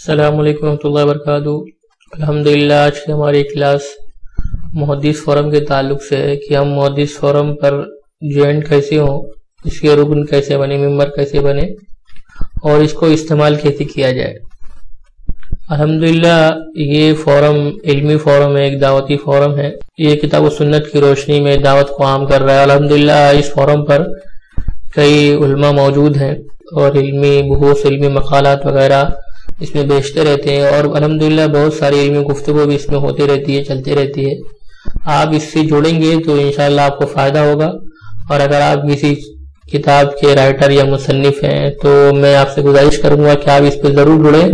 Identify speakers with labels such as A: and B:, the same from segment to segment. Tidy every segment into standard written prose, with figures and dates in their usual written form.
A: السلام علیکم ورحمۃ اللہ وبرکاتہ۔ الحمدللہ آج کی ہماری کلاس محدث فورم کے تعلق سے ہے کہ ہم محدث فورم پر جوائن کیسے ہوں، اس کے رکن کیسے بنے، ممبر کیسے بنے اور اس کو استعمال کیسے کیا جائے۔ الحمدللہ یہ فورم علمی فورم ہے، ایک دعوتی فورم ہے۔ یہ کتاب و سنت کی روشنی میں دعوت کو عام کر رہا ہے۔ الحمدللہ اس فورم پر کئی علماء موجود ہیں اور علمی بحوث، علمی مقالات وغیرہ اس میں بیچتے رہتے ہیں، اور الحمدللہ بہت ساری علمی گفتگو بھی اس میں ہوتی رہتی ہے، چلتی رہتی ہے۔ آپ اس سے جڑیں گے تو انشاءاللہ آپ کو فائدہ ہوگا، اور اگر آپ کسی کتاب کے رائٹر یا مصنف ہیں تو میں آپ سے گزارش کروں گا کہ آپ اس پہ ضرور جڑیں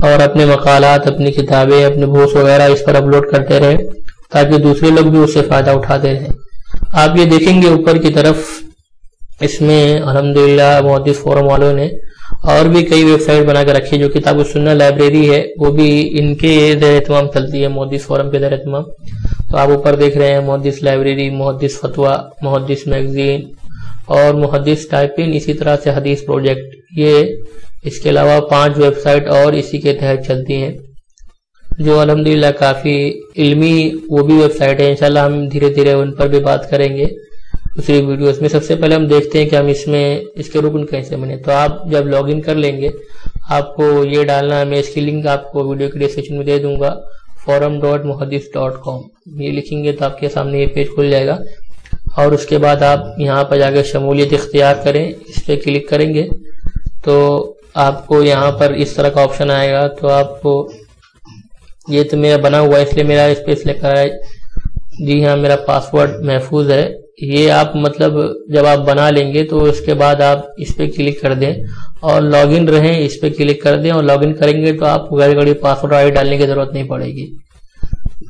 A: اور اپنے مقالات، اپنی کتابیں، اپنے بحوث وغیرہ اس پر اپلوڈ کرتے رہیں تاکہ دوسرے لوگ بھی اس سے فائدہ اٹھاتے رہیں۔ آپ یہ دیکھیں گے اوپر کی طرف، اس میں الحمدللہ محدث فورم والوں نے اور بھی کئی ویب سائٹ بنا کے رکھی، جو کتاب و سنت لائبریری ہے وہ بھی ان کے زیر اہتمام چلتی ہے، محدث فورم کے زیر اہتمام۔ تو آپ اوپر دیکھ رہے ہیں محدث لائبریری، محدث فتویٰ، محدث میگزین اور محدث ٹائپنگ، اسی طرح سے حدیث پروجیکٹ۔ یہ اس کے علاوہ 5 ویب سائٹ اور اسی کے تحت چلتی ہیں، جو الحمدللہ کافی علمی وہ بھی ویب سائٹ ہے۔ انشاءاللہ ہم دھیرے دھیرے ان پر بھی بات کریں گے دوسری ویڈیوز میں۔ سب سے پہلے ہم دیکھتے ہیں کہ ہم اس کے رکن کیسے بنے۔ تو آپ جب لاگ ان کر لیں گے، آپ کو یہ ڈالنا ہے، میں اس کی لنک آپ کو ویڈیو کے ڈسکرپشن میں دے دوں گا، forum.muhaddis.com۔ یہ لکھیں گے تو آپ کے سامنے یہ پیج کھل جائے گا، اور اس کے بعد آپ یہاں پر جا کے شمولیت اختیار کریں، اس پہ کلک کریں گے تو آپ کو یہاں پر اس طرح کا آپشن آئے گا۔ تو آپ کو یہ تو میرا بنا ہوا ہے، اس لیے میرا اس پہ سلیکٹ کرا ہے۔ جی ہاں، میرا پاسورڈ محفوظ ہے۔ یہ آپ مطلب جب آپ بنا لیں گے تو اس کے بعد آپ اس پہ کلک کر دیں اور لاگ ان رہیں، اس پہ کلک کر دیں اور لاگ ان کریں گے تو آپ کو گھڑی گھڑی پاسورڈ آئی ڈالنے کی ضرورت نہیں پڑے گی۔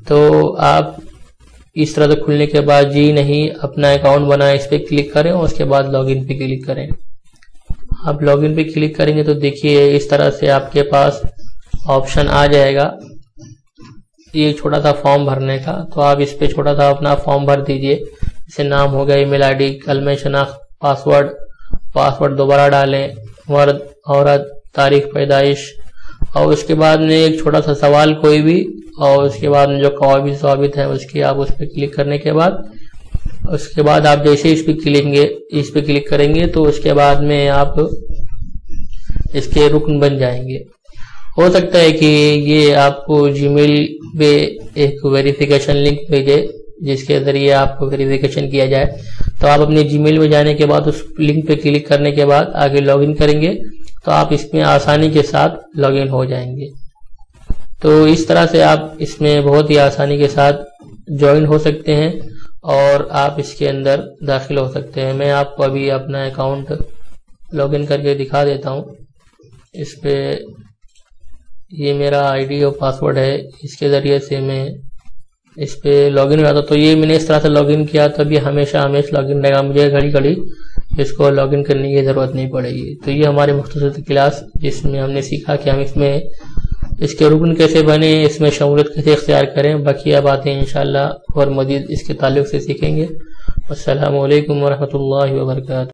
A: تو آپ اس طرح سے کھلنے کے بعد جی نہیں اپنا اکاؤنٹ بنائیں، اس پہ کلک کریں اور اس کے بعد لاگ ان پہ کلک کریں۔ آپ لاگ ان پہ کلک کریں گے تو دیکھیے اس طرح سے آپ کے پاس آپشن آ جائے گا، یہ چھوٹا سا فارم بھرنے کا۔ تو آپ اس پہ چھوٹا سا اپنا فارم بھر دیجئے، جیسے نام ہو گیا، ای میل آئی ڈی، کلمہ شناخت، پاسورڈ دوبارہ ڈالیں، مرد عورت، تاریخ پیدائش، اور اس کے بعد میں ایک چھوٹا سا سوال کوئی بھی، اور اس کے بعد میں جو قواعد ثابت ہیں اس کی آپ اس پہ کلک کرنے کے بعد، اس کے بعد آپ جیسے اس پہ کلک کریں گے تو اس کے بعد میں آپ اس کے رکن بن جائیں گے۔ ہو سکتا ہے کہ یہ آپ کو جی میل پہ ایک ویریفیکیشن لنک بھیجے جس کے ذریعے آپ کو ویریفیکیشن کیا جائے، تو آپ اپنے جی میل میں جانے کے بعد اس لنک پہ کلک کرنے کے بعد آگے لاگ ان کریں گے تو آپ اس میں آسانی کے ساتھ لاگ ان ہو جائیں گے۔ تو اس طرح سے آپ اس میں بہت ہی آسانی کے ساتھ جوائن ہو سکتے ہیں اور آپ اس کے اندر داخل ہو سکتے ہیں۔ میں آپ کو ابھی اپنا اکاؤنٹ لاگ ان کر کے دکھا دیتا ہوں۔ اس پہ یہ میرا آئی ڈی اور پاسورڈ ہے، اس کے ذریعے سے میں اس پہ لاگ ان ہوا تھا۔ تو یہ میں نے اس طرح سے لاگ ان کیا تو ابھی ہمیشہ لاگ ان رہے گا، مجھے گھڑی گھڑی اس کو لاگ ان کرنے کی ضرورت نہیں پڑے گی۔ تو یہ ہماری مختصر کلاس جس میں ہم نے سیکھا کہ ہم اس کے رکن کیسے بنے، اس میں شمولیت کیسے اختیار کریں، بقیہ باتیں انشاءاللہ اور مزید اس کے تعلق سے سیکھیں گے۔ السلام علیکم ورحمۃ اللہ وبرکاتہ۔